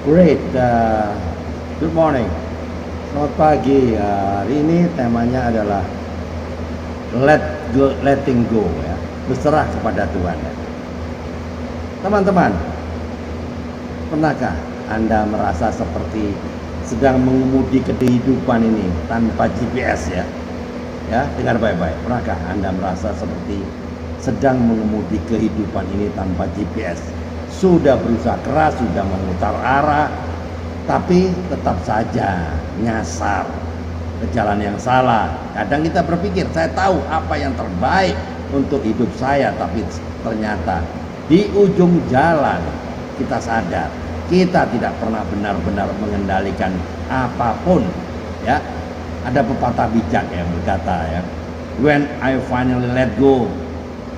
Great, good morning. Selamat pagi. Hari ini temanya adalah letting go, ya, berserah kepada Tuhan. Ya. Teman-teman, pernahkah Anda merasa seperti sedang mengemudi kehidupan ini tanpa GPS, ya? Ya, dengar baik-baik. Pernahkah Anda merasa seperti sedang mengemudi kehidupan ini tanpa GPS? Sudah berusaha keras, sudah memutar arah, tapi tetap saja nyasar ke jalan yang salah. Kadang kita berpikir, saya tahu apa yang terbaik untuk hidup saya, tapi ternyata di ujung jalan kita sadar kita tidak pernah benar-benar mengendalikan apapun. Ya, ada pepatah bijak yang berkata, ya, when I finally let go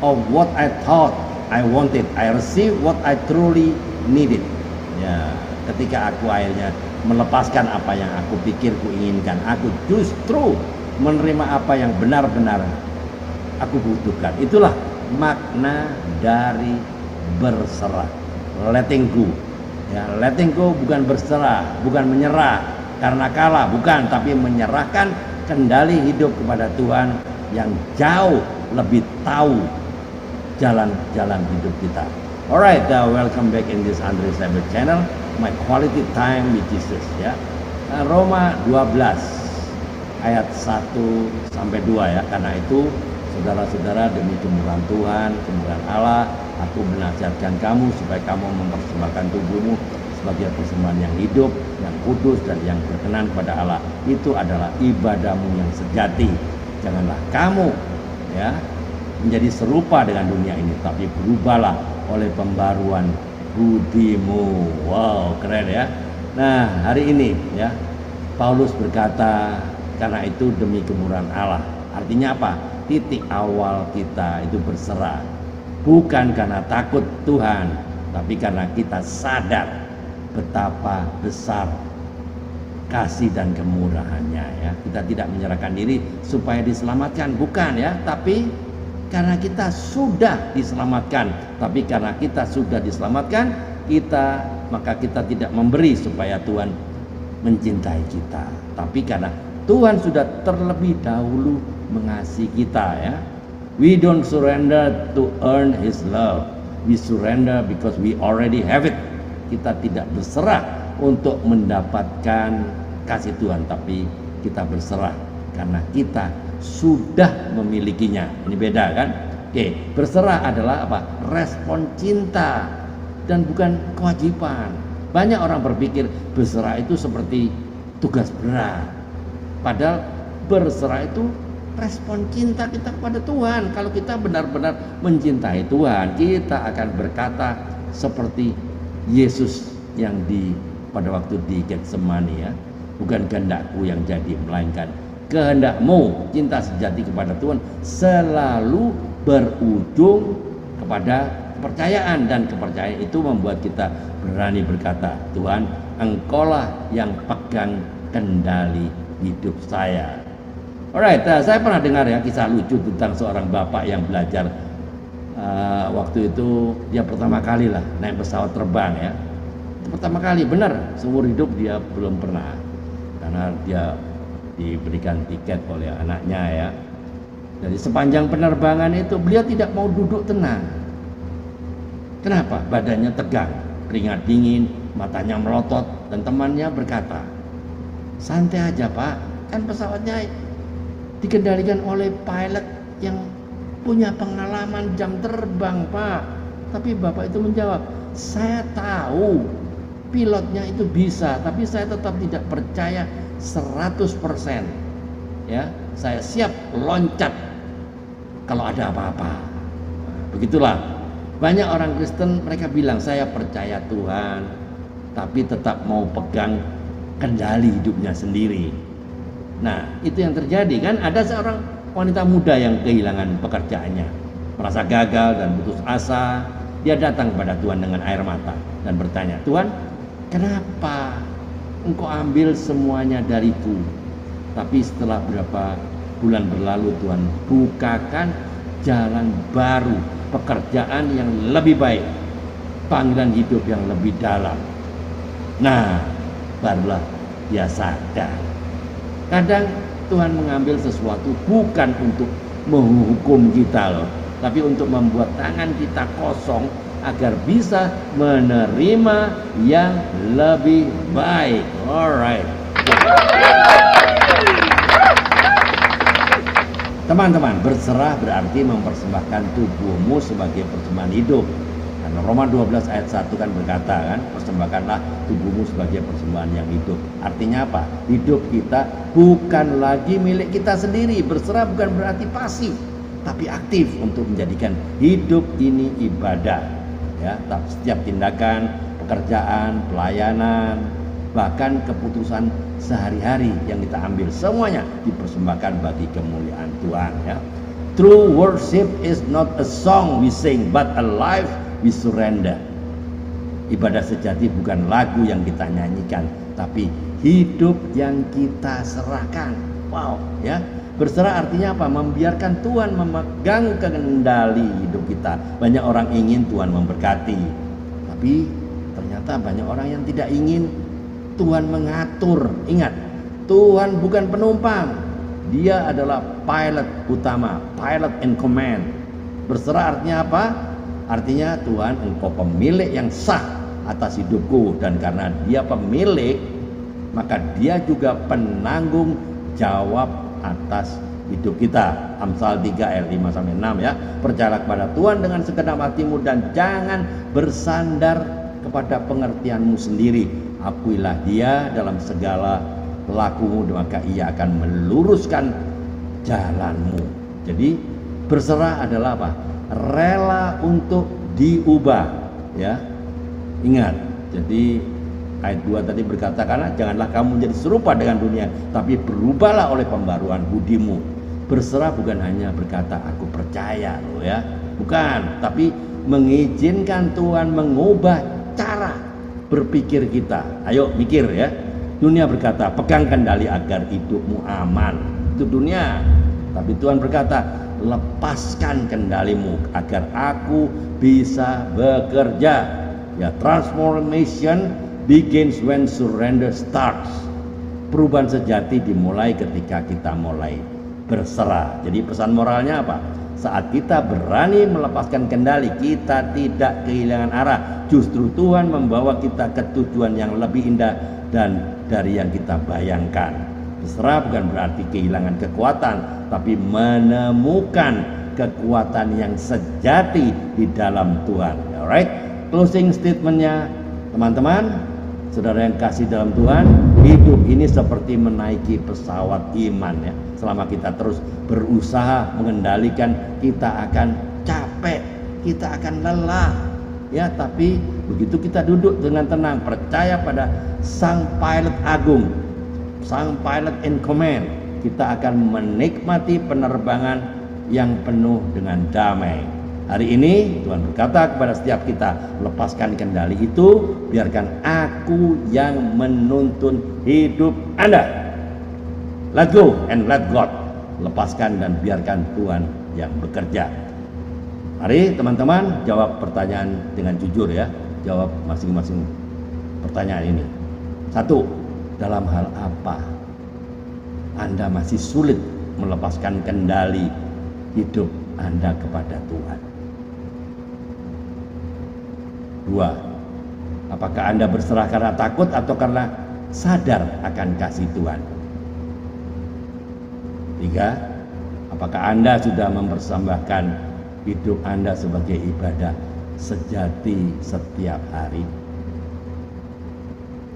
of what I thought I wanted, I receive what I truly needed. Ya, ketika aku akhirnya melepaskan apa yang aku pikir ku inginkan, aku justru menerima apa yang benar-benar aku butuhkan. Itulah makna dari berserah, letting go. Ya, letting go bukan berserah, bukan menyerah karena kalah, bukan, tapi menyerahkan kendali hidup kepada Tuhan yang jauh lebih tahu jalan-jalan hidup kita. Alright, welcome back in this Andre Cyber channel, my quality time with Jesus. Ya, Roma 12 ayat 1 sampai 2, ya. Karena itu, saudara-saudara, demi kemurahan Tuhan, kemurahan Allah, aku menasihatkan kamu supaya kamu mempersembahkan tubuhmu sebagai persembahan yang hidup, yang kudus, dan yang berkenan kepada Allah. Itu adalah ibadahmu yang sejati. Janganlah kamu, ya, menjadi serupa dengan dunia ini, tapi berubahlah oleh pembaruan budimu. Wow, keren, ya. Nah, hari ini, ya, Paulus berkata, karena itu demi kemurahan Allah. Artinya apa? Titik awal kita itu berserah, bukan karena takut Tuhan, tapi karena kita sadar betapa besar kasih dan kemurahannya, ya. Kita tidak menyerahkan diri supaya diselamatkan, bukan, ya, tapi karena kita sudah diselamatkan. Tapi karena kita sudah diselamatkan, maka kita tidak memberi supaya Tuhan mencintai kita, tapi karena Tuhan sudah terlebih dahulu mengasihi kita, ya. We don't surrender to earn His love. We surrender because we already have it. Kita tidak berserah untuk mendapatkan kasih Tuhan, tapi kita berserah karena kita sudah memilikinya. Ini beda, kan? Oke, berserah adalah apa? Respon cinta dan bukan kewajiban. Banyak orang berpikir berserah itu seperti tugas berat. Padahal berserah itu respon cinta kita kepada Tuhan. Kalau kita benar-benar mencintai Tuhan, kita akan berkata seperti Yesus yang pada waktu di Getsemani, ya. Bukan kehendakku yang jadi, melainkan kehendakmu. Cinta sejati kepada Tuhan selalu berujung kepada kepercayaan, dan kepercayaan itu membuat kita berani berkata, Tuhan, Engkaulah yang pegang kendali hidup saya. Alright, saya pernah dengar, ya, kisah lucu tentang seorang bapak yang belajar waktu itu dia pertama kali lah naik pesawat terbang, ya. Pertama kali, benar, seumur hidup dia belum pernah, karena dia diberikan tiket oleh anaknya, ya. Jadi sepanjang penerbangan itu beliau tidak mau duduk tenang. Kenapa? Badannya tegang, keringat dingin, matanya melotot, dan temannya berkata, santai aja, Pak, kan pesawatnya dikendalikan oleh pilot yang punya pengalaman jam terbang, Pak. Tapi bapak itu menjawab, saya tahu pilotnya itu bisa, tapi saya tetap tidak percaya 100%. Ya, saya siap loncat kalau ada apa-apa. Begitulah. Banyak orang Kristen, mereka bilang saya percaya Tuhan, tapi tetap mau pegang kendali hidupnya sendiri. Nah, itu yang terjadi, kan? Ada seorang wanita muda yang kehilangan pekerjaannya, merasa gagal dan putus asa. Dia datang kepada Tuhan dengan air mata dan bertanya, Tuhan, kenapa Engkau ambil semuanya dariku? Tapi setelah berapa bulan berlalu, Tuhan bukakan jalan baru, pekerjaan yang lebih baik, panggilan hidup yang lebih dalam. Nah, barulah dia sadar. Kadang Tuhan mengambil sesuatu bukan untuk menghukum kita loh, tapi untuk membuat tangan kita kosong agar bisa menerima yang lebih baik. Alright. Teman-teman, berserah berarti mempersembahkan tubuhmu sebagai persembahan hidup. Karena Roma 12 ayat 1 kan berkata kan, persembahkanlah tubuhmu sebagai persembahan yang hidup. Artinya apa? Hidup kita bukan lagi milik kita sendiri. Berserah bukan berarti pasif, tapi aktif untuk menjadikan hidup ini ibadah. Ya, setiap tindakan, pekerjaan, pelayanan, bahkan keputusan sehari-hari yang kita ambil, semuanya dipersembahkan bagi kemuliaan Tuhan. Ya. True worship is not a song we sing, but a life we surrender. Ibadah sejati bukan lagu yang kita nyanyikan, tapi hidup yang kita serahkan. Wow, ya. Berserah artinya apa? Membiarkan Tuhan memegang kendali hidup kita. Banyak orang ingin Tuhan memberkati, tapi ternyata banyak orang yang tidak ingin Tuhan mengatur. Ingat, Tuhan bukan penumpang. Dia adalah pilot utama, pilot in command. Berserah artinya apa? Artinya Tuhan, engkau pemilik yang sah atas hidupku, dan karena dia pemilik, maka dia juga penanggung jawab atas hidup kita. Amsal 3 ayat 5-6 ya. Percayalah kepada Tuhan dengan segenap hatimu dan jangan bersandar kepada pengertianmu sendiri. Akuilah dia dalam segala lakumu, maka ia akan meluruskan jalanmu. Jadi berserah adalah apa? Rela untuk diubah, ya. Ingat, jadi ayat 2 tadi berkata, karena janganlah kamu menjadi serupa dengan dunia, tapi berubahlah oleh pembaruan budimu. Berserah bukan hanya berkata aku percaya loh ya, bukan, tapi mengizinkan Tuhan mengubah cara berpikir kita. Ayo mikir ya. Dunia berkata pegang kendali agar hidupmu aman, itu dunia. Tapi Tuhan berkata lepaskan kendalimu agar aku bisa bekerja. Ya, transformation begins when surrender starts. Perubahan sejati dimulai ketika kita mulai berserah. Jadi pesan moralnya apa? Saat kita berani melepaskan kendali, kita tidak kehilangan arah. Justru Tuhan membawa kita ke tujuan yang lebih indah dan dari yang kita bayangkan. Berserah bukan berarti kehilangan kekuatan, tapi menemukan kekuatan yang sejati di dalam Tuhan. Alright, closing statementnya teman-teman, saudara yang kasih dalam Tuhan, hidup ini seperti menaiki pesawat iman ya. Selama kita terus berusaha mengendalikan, kita akan capek, kita akan lelah ya. Tapi begitu kita duduk dengan tenang, percaya pada Sang Pilot Agung, Sang Pilot in Command, kita akan menikmati penerbangan yang penuh dengan damai. Hari ini Tuhan berkata kepada setiap kita, lepaskan kendali itu, biarkan aku yang menuntun hidup Anda. Let go and let God. Lepaskan dan biarkan Tuhan yang bekerja. Mari teman-teman jawab pertanyaan dengan jujur ya. Jawab masing-masing pertanyaan ini. 1. Dalam hal apa Anda masih sulit melepaskan kendali hidup Anda kepada Tuhan? 2. Apakah Anda berserah karena takut atau karena sadar akan kasih Tuhan? 3. Apakah Anda sudah mempersembahkan hidup Anda sebagai ibadah sejati setiap hari?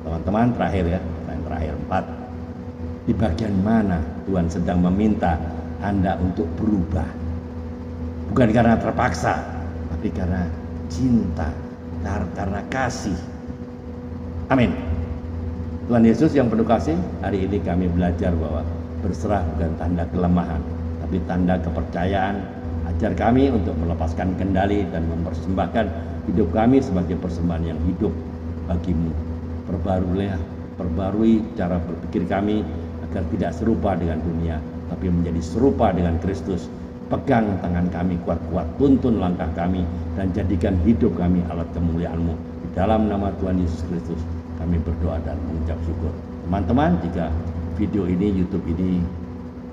Teman-teman, terakhir ya, terakhir 4. Di bagian mana Tuhan sedang meminta Anda untuk berubah? Bukan karena terpaksa, tapi karena cinta, karena kasih. Amin. Tuhan Yesus yang penuh kasih, hari ini kami belajar bahwa berserah bukan tanda kelemahan, tapi tanda kepercayaan. Ajar kami untuk melepaskan kendali dan mempersembahkan hidup kami sebagai persembahan yang hidup bagimu. Perbarui cara berpikir kami agar tidak serupa dengan dunia, tapi menjadi serupa dengan Kristus. Pegang tangan kami kuat-kuat, tuntun langkah kami, dan jadikan hidup kami alat kemuliaan-Mu. Di dalam nama Tuhan Yesus Kristus kami berdoa dan mengucap syukur. Teman-teman, jika video ini, YouTube ini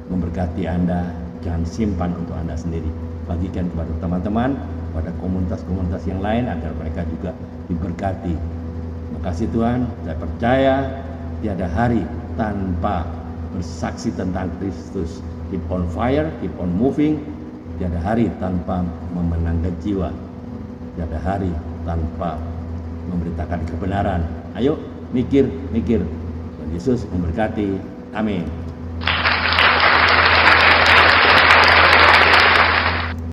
memberkati Anda, jangan simpan untuk Anda sendiri. Bagikan kepada teman-teman, pada komunitas-komunitas yang lain agar mereka juga diberkati. Terima kasih Tuhan, saya percaya tiada hari tanpa bersaksi tentang Kristus. Keep on fire, keep on moving. Tiada hari tanpa memenangkan jiwa. Tiada hari tanpa memberitakan kebenaran. Ayo mikir. Tuhan Yesus memberkati. Amin.